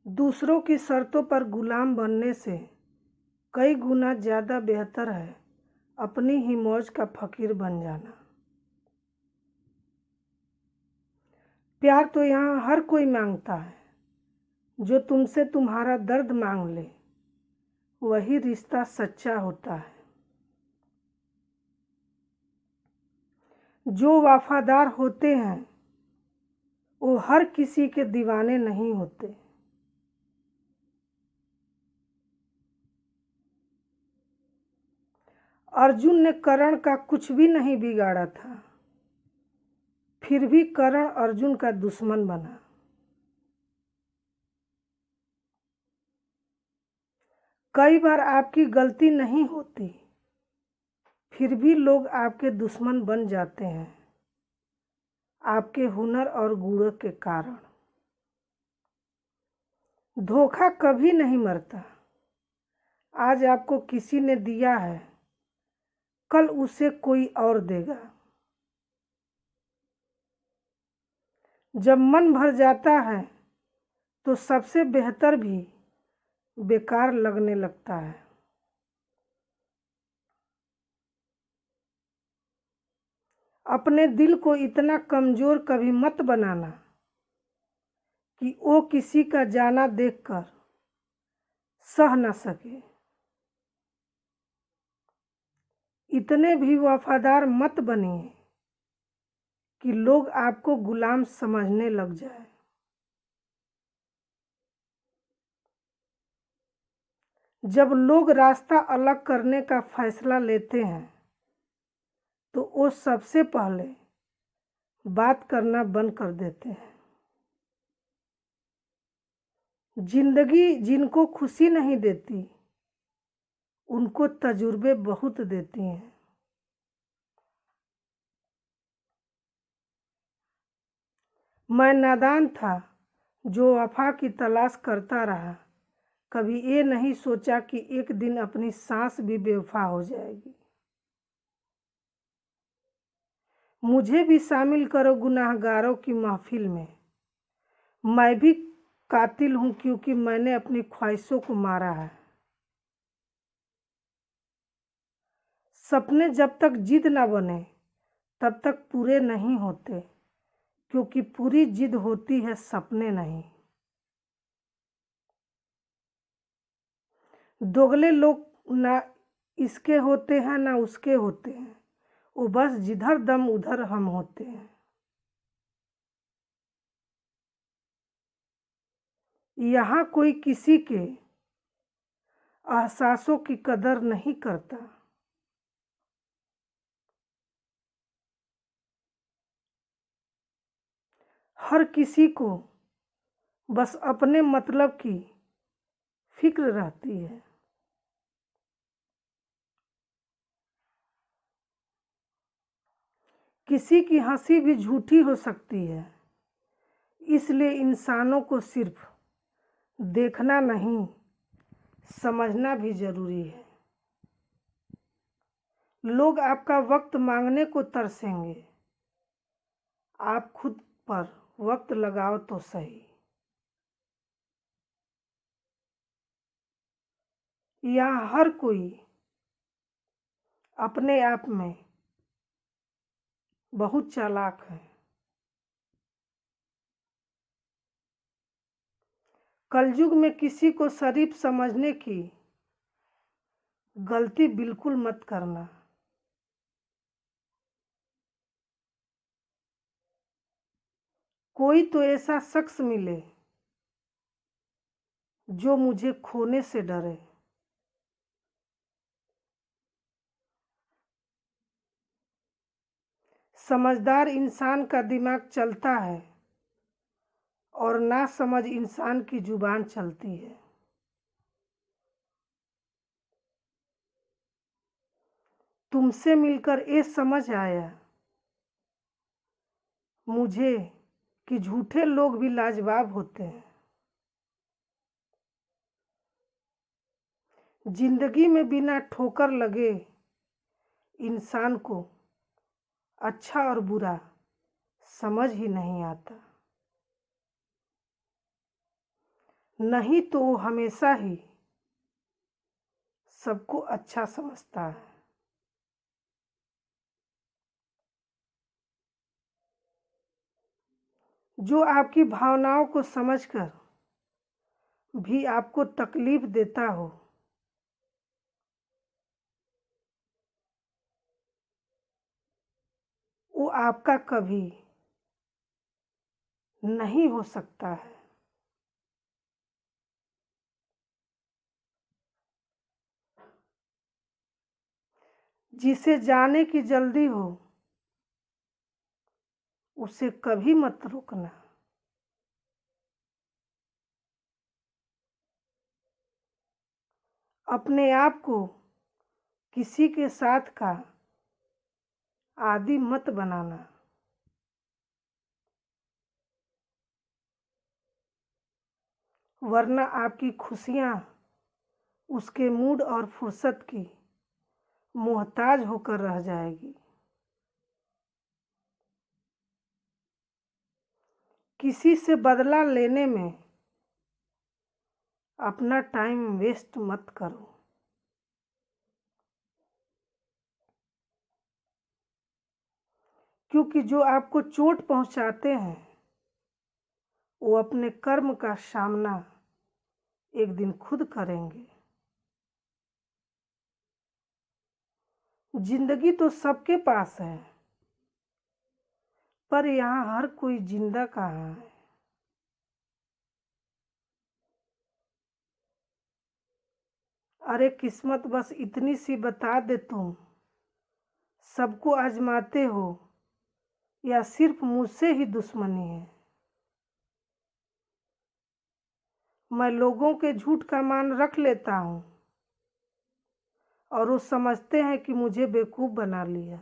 दूसरों की शर्तों पर गुलाम बनने से कई गुना ज़्यादा बेहतर है अपनी ही मौज का फ़कीर बन जाना। प्यार तो यहाँ हर कोई मांगता है, जो तुमसे तुम्हारा दर्द मांग ले, वही रिश्ता सच्चा होता है। जो वफादार होते हैं वो हर किसी के दीवाने नहीं होते। अर्जुन ने कर्ण का कुछ भी नहीं बिगाड़ा था, फिर भी कर्ण अर्जुन का दुश्मन बना। कई बार आपकी गलती नहीं होती, फिर भी लोग आपके दुश्मन बन जाते हैं, आपके हुनर और गुणों के कारण। धोखा कभी नहीं मरता। आज आपको किसी ने दिया है, कल उसे कोई और देगा। जब मन भर जाता है तो सबसे बेहतर भी बेकार लगने लगता है। अपने दिल को इतना कमजोर कभी मत बनाना कि वो किसी का जाना देखकर सह न सके। इतने भी वफादार मत बनिए कि लोग आपको गुलाम समझने लग जाए। जब लोग रास्ता अलग करने का फैसला लेते हैं तो वो सबसे पहले बात करना बंद कर देते हैं। जिंदगी जिनको खुशी नहीं देती, उनको तजुर्बे बहुत देती हैं। मैं नादान था जो वफा की तलाश करता रहा, कभी ये नहीं सोचा कि एक दिन अपनी सांस भी बेवफा हो जाएगी। मुझे भी शामिल करो गुनाहगारों की महफिल में। मैं भी कातिल हूँ क्योंकि मैंने अपनी ख्वाहिशों को मारा है। सपने जब तक जिद ना बने तब तक पूरे नहीं होते, क्योंकि पूरी जिद होती है सपने नहीं। दोगले लोग ना इसके होते हैं ना उसके होते हैं, वो बस जिधर दम उधर हम होते हैं। यहाँ कोई किसी के एहसासों की कदर नहीं करता। हर किसी को बस अपने मतलब की फिक्र रहती है। किसी की हंसी भी झूठी हो सकती है, इसलिए इंसानों को सिर्फ देखना नहीं, समझना भी जरूरी है। लोग आपका वक्त मांगने को तरसेंगे, आप खुद पर वक्त लगाओ तो सही। यहाँ हर कोई अपने आप में बहुत चालाक है। कलयुग में किसी को शरीफ समझने की गलती बिल्कुल मत करना। कोई तो ऐसा शख्स मिले जो मुझे खोने से डरे। समझदार इंसान का दिमाग चलता है और नासमझ इंसान की जुबान चलती है। तुमसे मिलकर ये समझ आया मुझे कि झूठे लोग भी लाजवाब होते हैं। जिंदगी में बिना ठोकर लगे इंसान को अच्छा और बुरा समझ ही नहीं आता। नहीं तो वो हमेशा ही सबको अच्छा समझता है। जो आपकी भावनाओं को समझकर भी आपको तकलीफ देता हो, वो आपका कभी नहीं हो सकता है। जिसे जाने की जल्दी हो, उसे कभी मत रोकना। अपने आप को किसी के साथ का आदी मत बनाना, वरना आपकी खुशियाँ उसके मूड और फुर्सत की मोहताज होकर रह जाएगी। किसी से बदला लेने में अपना टाइम वेस्ट मत करो। क्योंकि जो आपको चोट पहुंचाते हैं, वो अपने कर्म का सामना एक दिन खुद करेंगे। जिंदगी तो सबके पास है, पर यहाँ हर कोई जिंदा कहाँ है। अरे किस्मत बस इतनी सी बता दे, तुम सबको आजमाते हो या सिर्फ मुझसे ही दुश्मनी है। मैं लोगों के झूठ का मान रख लेता हूँ और वो समझते हैं कि मुझे बेवकूफ़ बना लिया।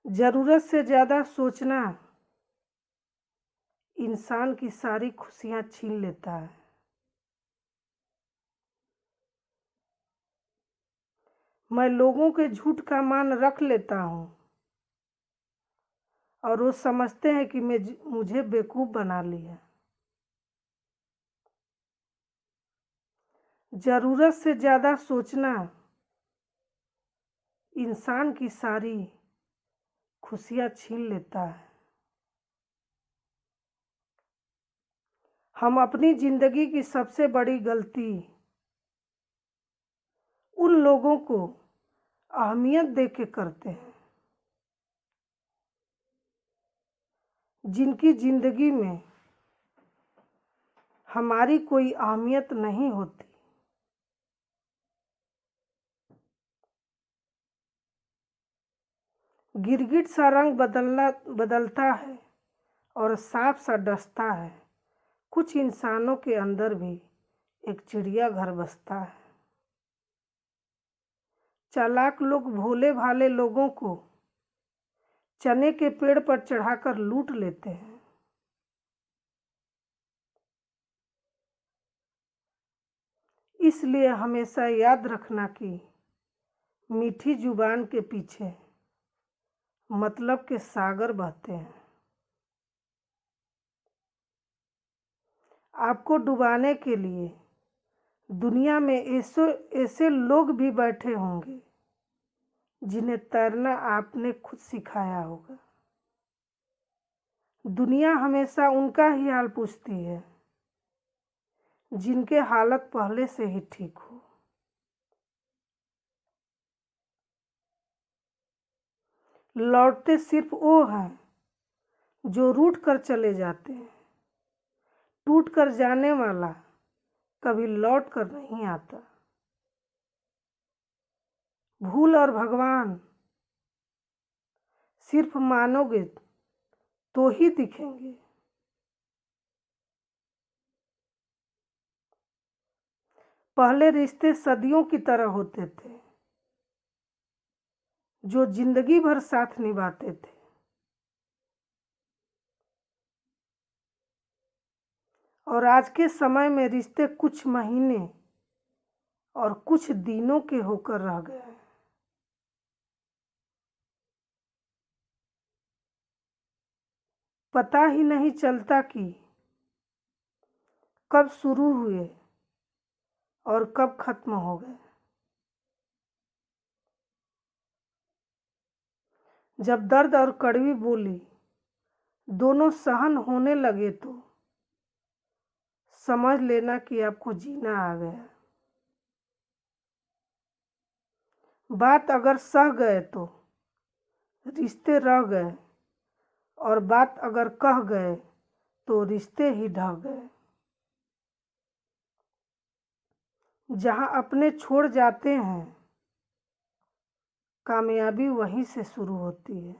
ज़रूरत से ज़्यादा सोचना इंसान की सारी खुशियाँ छीन लेता है। मैं लोगों के झूठ का मान रख लेता हूँ और वो समझते हैं कि मुझे बेवकूफ़ बना लिया। ज़रूरत से ज़्यादा सोचना इंसान की सारी खुशियाँ छीन लेता है। हम अपनी ज़िंदगी की सबसे बड़ी गलती उन लोगों को अहमियत दे के करते हैं जिनकी ज़िंदगी में हमारी कोई अहमियत नहीं होती। गिरगिट सा रंग बदलता है और सांप सा डसता है। कुछ इंसानों के अंदर भी एक चिड़ियाघर बसता है। चालाक लोग भोले भाले लोगों को चने के पेड़ पर चढ़ाकर लूट लेते हैं। इसलिए हमेशा याद रखना कि मीठी जुबान के पीछे मतलब के सागर बहते हैं। आपको डुबाने के लिए दुनिया में ऐसे ऐसे लोग भी बैठे होंगे जिन्हें तैरना आपने खुद सिखाया होगा। दुनिया हमेशा उनका ही हाल पूछती है जिनके हालत पहले से ही ठीक हो। लौटते सिर्फ वो हैं जो रूठ कर चले जाते हैं। टूट कर जाने वाला कभी लौट कर नहीं आता। भूल और भगवान सिर्फ मानोगे तो ही दिखेंगे। पहले रिश्ते सदियों की तरह होते थे जो जिंदगी भर साथ निभाते थे। और आज के समय में रिश्ते कुछ महीने और कुछ दिनों के होकर रह गए हैं। पता ही नहीं चलता कि कब शुरू हुए और कब खत्म हो गए। जब दर्द और कड़वी बोली दोनों सहन होने लगे तो समझ लेना कि आपको जीना आ गया। बात अगर सह गए तो रिश्ते रह गए, और बात अगर कह गए तो रिश्ते ही ढह गए। जहाँ अपने छोड़ जाते हैं, कामयाबी वहीं से शुरू होती है।